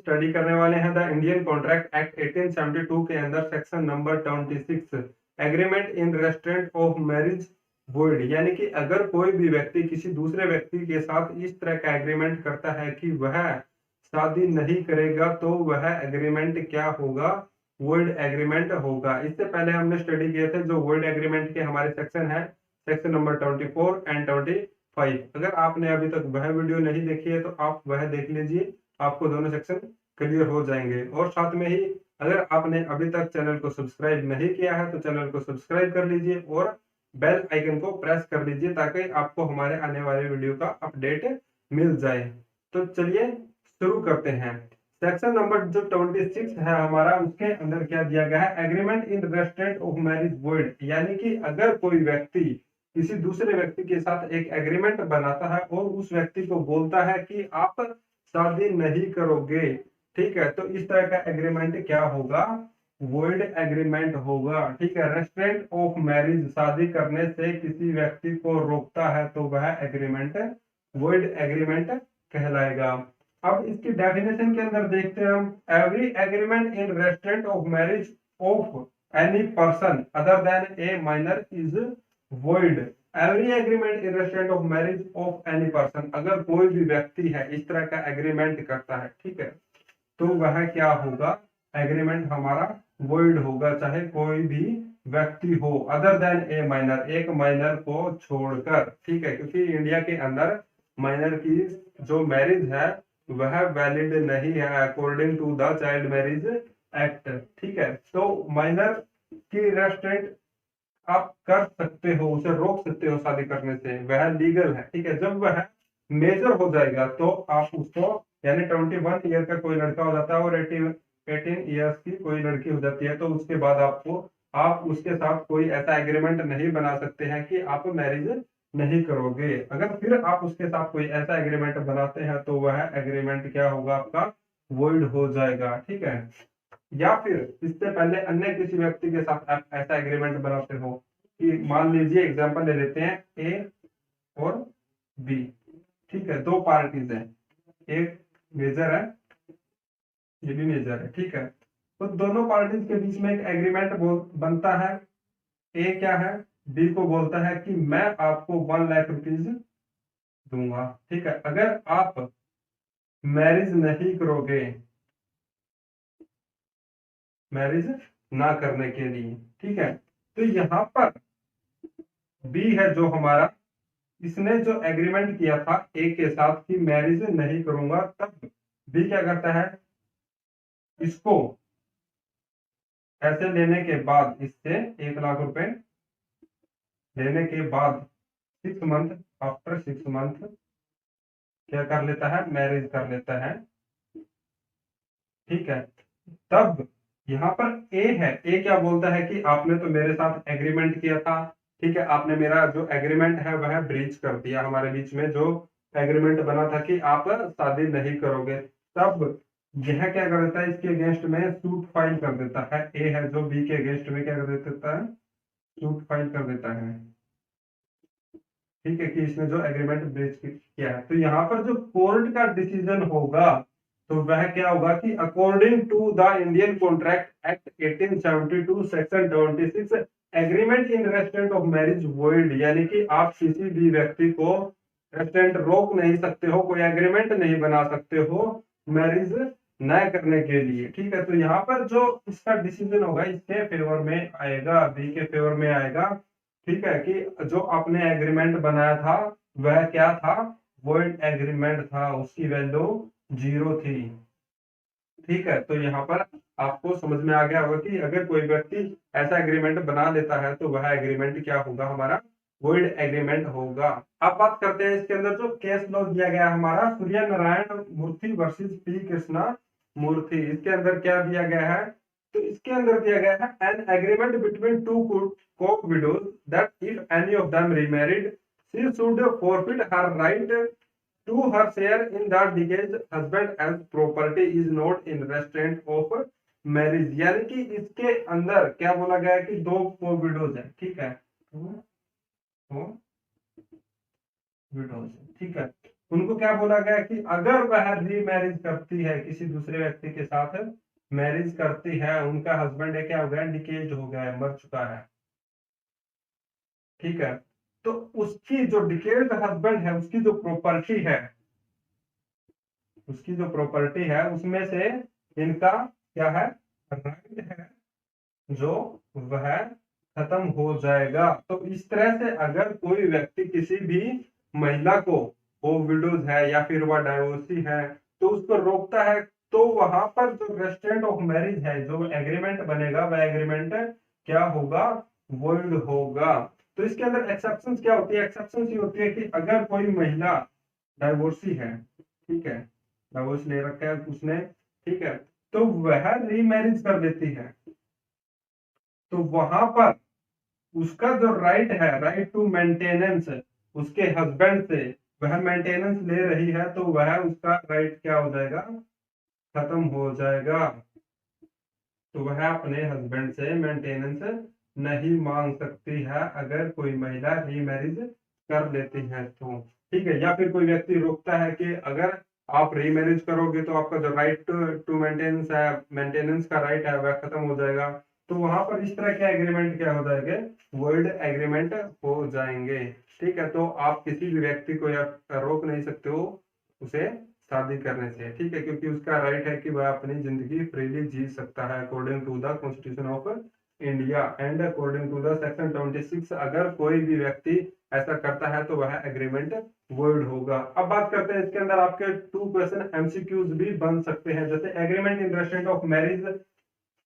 Study करने वाले हैं द इंडियन कॉन्ट्रैक्ट एक्ट 1872 के अंदर section number 26 agreement in restraint of marriage void, यानी कि अगर कोई भी व्यक्ति किसी दूसरे व्यक्ति के साथ इस तरह का एग्रीमेंट करता है कि वह शादी नहीं करेगा तो वह एग्रीमेंट क्या होगा, वॉइड एग्रीमेंट होगा। इससे पहले हमने स्टडी किए थे जो वॉइड एग्रीमेंट के हमारे सेक्शन है, सेक्शन नंबर 24 एंड 25। अगर आपने अभी तक वह वीडियो नहीं देखी है तो आप वह देख लीजिए, आपको दोनों सेक्शन क्लियर हो जाएंगे। और साथ में ही अगर आपने अभी तक चैनल को सब्सक्राइब नहीं किया है तो चैनल को सब्सक्राइब कर लीजिए और बेल आइकन को प्रेस कर लीजिए ताकि आपको हमारे आने वाले वीडियो का अपडेट मिल जाए। तो चलिए शुरू करते हैं। सेक्शन नंबर जो 26 है हमारा, उसके अंदर क्या दिया गया है, agreement in restraint of marriage void, यानी कि अगर कोई व्यक्ति किसी दूसरे व्यक्ति के साथ एक एग्रीमेंट बनाता है और उस व्यक्ति को बोलता है कि आप शादी नहीं करोगे, ठीक है, तो इस तरह का एग्रीमेंट क्या होगा, वॉइड एग्रीमेंट होगा। ठीक है, रेस्टोरेंट ऑफ मैरिज, शादी करने से किसी व्यक्ति को रोकता है तो वह एग्रीमेंट वॉइड एग्रीमेंट कहलाएगा। अब इसकी डेफिनेशन के अंदर देखते हैं हम, every agreement in restraint of marriage of any person other than A minor is void. Every agreement in restraint of marriage of any person, अगर कोई भी व्यक्ति है इस तरह का एग्रीमेंट करता है, ठीक है, तो वह क्या होगा, एग्रीमेंट हमारा वॉइड होगा, चाहे कोई भी व्यक्ति हो, अदर देन ए माइनर, एक माइनर को छोड़कर। ठीक है, क्योंकि इंडिया के अंदर माइनर की जो मैरिज है वह वैलिड नहीं है according to the child marriage act. ठीक है, तो माइनर की रेस्ट्रेंट आप कर सकते हो, उसे रोक सकते हो शादी करने से, वह लीगल है। ठीक है, जब वह मेजर हो जाएगा तो आप उसको, यानी 21 ईयर का कोई लड़का हो जाता है और 18 ईयर्स की कोई लड़की हो जाती है, तो उसके बाद आप उसके साथ कोई ऐसा एग्रीमेंट नहीं बना सकते हैं कि आप मैरिज नहीं करोगे। अगर फिर आप उसके साथ कोई ऐसा एग्रीमेंट बनाते हैं तो वह एग्रीमेंट क्या होगा, आपका वॉइड हो जाएगा। ठीक है, या फिर इससे पहले अन्य किसी व्यक्ति के साथ आप ऐसा एग्रीमेंट बनाते हो कि मान लीजिए एग्जांपल ले लेते हैं, ए और बी, ठीक है, दो पार्टीज हैं, एक मेजर है, ये भी मेजर है। ठीक है, तो दोनों पार्टीज के बीच में एक एग्रीमेंट बनता है। ए क्या है, बी को बोलता है कि मैं आपको 1 लाख रुपीज दूंगा। ठीक है, अगर आप मैरिज नहीं करोगे, मैरिज ना करने के लिए, ठीक है, तो यहाँ पर बी है जो हमारा, इसने जो एग्रीमेंट किया था ए के साथ कि मैरिज नहीं करूंगा, तब बी क्या करता है, इसको ऐसे लेने के बाद, इससे 1 लाख रुपए लेने के बाद 6 मंथ, आफ्टर 6 मंथ क्या कर लेता है, मैरिज कर लेता है। ठीक है, तब यहाँ पर ए है, ए क्या बोलता है कि आपने तो मेरे साथ एग्रीमेंट किया था, ठीक है, आपने मेरा जो एग्रीमेंट है वह ब्रीच कर दिया, हमारे बीच में जो एग्रीमेंट बना था कि आप शादी नहीं करोगे। तब यह क्या कर देता है, इसके अगेंस्ट में सूट फाइल कर देता है। ए है जो बी के अगेंस्ट में क्या कर देता है, सूट फाइल कर देता है। ठीक है, कि इसने जो एग्रीमेंट ब्रीच किया है। तो यहाँ पर जो कोर्ट का डिसीजन होगा तो वह क्या होगा कि according to the Indian contract act 1872 section 26 agreement in restraint of marriage void, यानी कि आप किसी भी व्यक्ति को रेस्टोरेंट रोक नहीं सकते हो, कोई एग्रीमेंट नहीं बना सकते हो मैरिज न करने के लिए। ठीक है, तो यहाँ पर जो इसका डिसीजन होगा इसके फेवर में आएगा, बी के फेवर में आएगा। ठीक है, कि जो आपने एग्रीमेंट बनाया था वह क्या था, वॉइड एग्रीमेंट था, उसकी वैल्यू 0 थी। ठीक है, तो यहाँ पर आपको समझ में आ गया होगा कि अगर कोई व्यक्ति ऐसा एग्रीमेंट बना लेता है तो वह एग्रीमेंट क्या होगा, हमारा वॉइड एग्रीमेंट होगा। अब बात करते हैं इसके अंदर जो केस लॉ दिया गया है हमारा, सूर्य नारायण मूर्ति वर्सेस पी कृष्णा मूर्ति, इसके अंदर क्या दिया गया है, तो इसके अंदर दिया गया है an agreement between two co-widows that if any of them remarried, she should forfeit her right to her share in the deceased husband as property is not in restraint of marriage। यानी कि इसके अंदर क्या बोला गया है कि दो co-widows है, ठीक है, विडोज, ठीक है, उनको क्या बोला गया कि अगर वह रीमैरिज करती है, किसी दूसरे व्यक्ति के साथ मैरिज करती है, उनका हस्बैंड है क्या हो गया, डिकेज हो गया है, मर चुका है, ठीक है, तो उसकी जो डिकेड हस्बैंड है, उसकी जो प्रॉपर्टी है, उसकी जो प्रॉपर्टी है उसमें से इनका क्या है, राइट है, जो वह खत्म हो जाएगा। तो इस तरह से अगर कोई व्यक्ति किसी भी महिला को, वो विडोज है या फिर वह डाइवोर्सी है, तो उसको रोकता है, तो वहां पर जो रेस्ट्रेंट ऑफ मैरिज है, जो एग्रीमेंट बनेगा, वह एग्रीमेंट क्या होगा, वॉइड होगा। तो इसके अंदर एक्सेप्शंस क्या होती है, एक्सेप्शंस ये होती है कि अगर कोई महिला डाइवोर्सी है, ठीक है, डाइवोर्स ले रखा है उसने, ठीक है, तो वह रीमैरिज कर लेती है, तो वहां पर उसका जो राइट है, राइट टू मेंटेनेंस, उसके हस्बैंड से वह मेंटेनेंस ले रही है, तो वह उसका राइट क्या हो जाएगा, खत्म हो जाएगा। तो वह अपने हस्बैंड से मेंटेनेंस नहीं मांग सकती है अगर कोई महिला रीमैरिज कर लेती है तो, ठीक है। या फिर कोई व्यक्ति रोकता है कि अगर आप रीमैरिज करोगे तो आपका जो राइट टू मेंटेनेंस है, मेंटेनेंस का राइट है, वह खत्म हो जाएगा। तो वहां पर इस तरह के एग्रीमेंट क्या हो जाएंगे, वर्ल्ड एग्रीमेंट हो जाएंगे, ठीक है। तो आप किसी भी व्यक्ति को या रोक नहीं सकते हो उसे शादी करने से, ठीक है, क्योंकि उसका राइट है कि वह अपनी जिंदगी फ्रीली जी सकता है according to the constitution of India and according to the section 26। अगर कोई भी व्यक्ति ऐसा करता है तो वह एग्रीमेंट वॉइड होगा। अब बात करते हैं इसके अंदर आपके 2 क्वेश्चन एमसीक्यूज भी बन सकते हैं, जैसे agreement in restaurant of marriage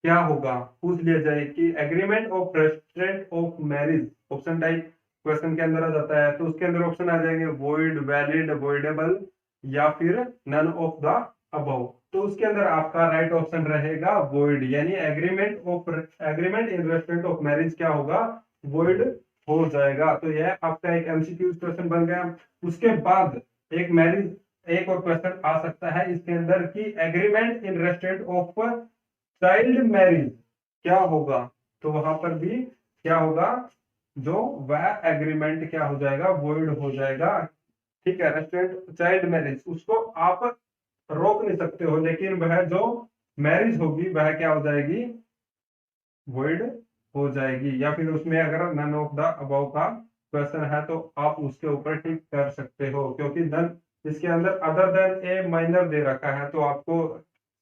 क्या होगा, पूछ लिया जाए कि agreement of restaurant of marriage option type question के अंदर आ जाता है, तो उसके अंदर ऑप्शन आ जाएंगे वॉइड, वैलिड, वॉइडेबल या फिर नन ऑफ द अबव। तो उसके अंदर आपका राइट ऑप्शन रहेगा वॉइड, यानी agreement in respect of marriage क्या होगा, वॉइड हो जाएगा। तो यह आपका एक एमसीक्यू क्वेश्चन बन गया। उसके बाद एक और क्वेश्चन आ सकता है इसके अंदर कि agreement in respect of child marriage क्या होगा, तो वहां पर भी क्या होगा, जो वह एग्रीमेंट क्या हो जाएगा, वॉइड हो जाएगा, ठीक है। रेस्ट्रेंट चाइल्ड मैरिज उसको आप रोक नहीं सकते हो, लेकिन वह जो मैरिज होगी वह क्या हो जाएगी, वॉइड हो जाएगी। या फिर उसमें अगर नन ऑफ द अबव का क्वेश्चन है तो आप उसके ऊपर टिक कर सकते हो, क्योंकि नन इसके अंदर अदर देन ए माइनर दे रखा है, तो आपको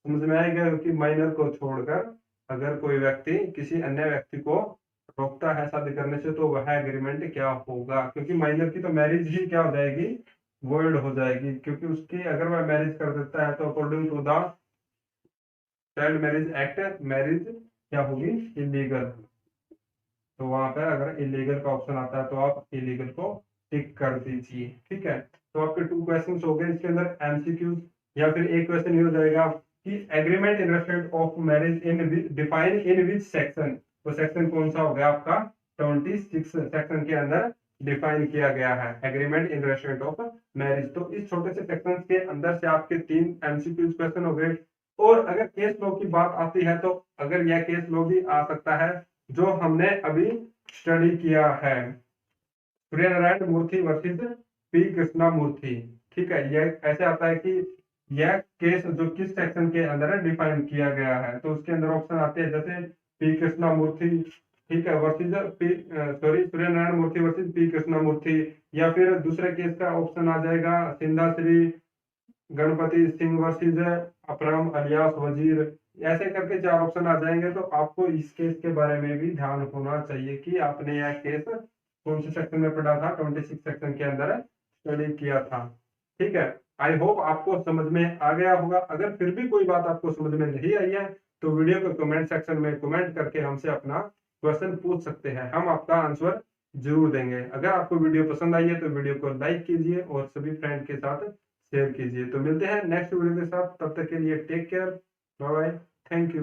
समझ में आएगा कि माइनर को छोड़कर अगर कोई व्यक्ति किसी अन्य व्यक्ति को रोकता है शादी करने से तो वह एग्रीमेंट क्या होगा, क्योंकि माइनर की तो मैरिज ही क्या हो जाएगी, वॉइड हो जाएगी, क्योंकि उसकी अगर वह मैरिज कर देता है तो according to the child marriage act marriage क्या होगी, इलीगल। तो वहां पर अगर इलीगल का ऑप्शन आता है तो आप इलीगल को टिक कर दीजिए, ठीक है। तो आपके 2 क्वेश्चन हो गए इसके अंदर एमसीक्यूज। या फिर एक क्वेश्चन ये हो जाएगा कि agreement in respect of marriage in define in which section, तो सेक्शन कौन सा हो गया आपका, 26 सेक्शन के अंदर डिफाइन किया गया है agreement in respect of marriage. तो इस छोटे से सेक्शन के अंदर से आपके 3 एमसीक्यूज क्वेश्चन हो गए। और अगर केस लॉ की बात आती है तो अगर यह केस लॉ भी आ सकता है जो हमने अभी स्टडी किया है, सूर्य नारायण मूर्ति वर्सेस पी कृष्णा मूर्ति, ठीक है। यह ऐसे आता है कि यह केस जो किस सेक्शन के अंदर डिफाइन किया गया है, तो उसके अंदर ऑप्शन आते हैं जैसे पी कृष्णा मूर्ति, ठीक है, वर्सेस सूर्य नारायण मूर्ति वर्सेस पी कृष्णा मूर्ति। या फिर दूसरे केस का ऑप्शन आ जाएगा सिंधा श्री गणपति सिंह वर्सेस अपराम अलियास वजीर। ऐसे करके 4 ऑप्शन आ जाएंगे, तो आपको इस केस के बारे में भी ध्यान होना चाहिए कि आपने यह केस कौन से सेक्शन में पढ़ा था, 26 सेक्शन के अंदर स्टडी किया था, ठीक है। आई होप आपको समझ में आ गया होगा। अगर फिर भी कोई बात आपको समझ में नहीं आई है तो वीडियो को कमेंट सेक्शन में कमेंट करके हमसे अपना क्वेश्चन पूछ सकते हैं, हम आपका आंसर जरूर देंगे। अगर आपको वीडियो पसंद आई है तो वीडियो को लाइक कीजिए और सभी फ्रेंड के साथ शेयर कीजिए। तो मिलते हैं नेक्स्ट वीडियो के साथ, तब तक के लिए take care, bye bye, thank you.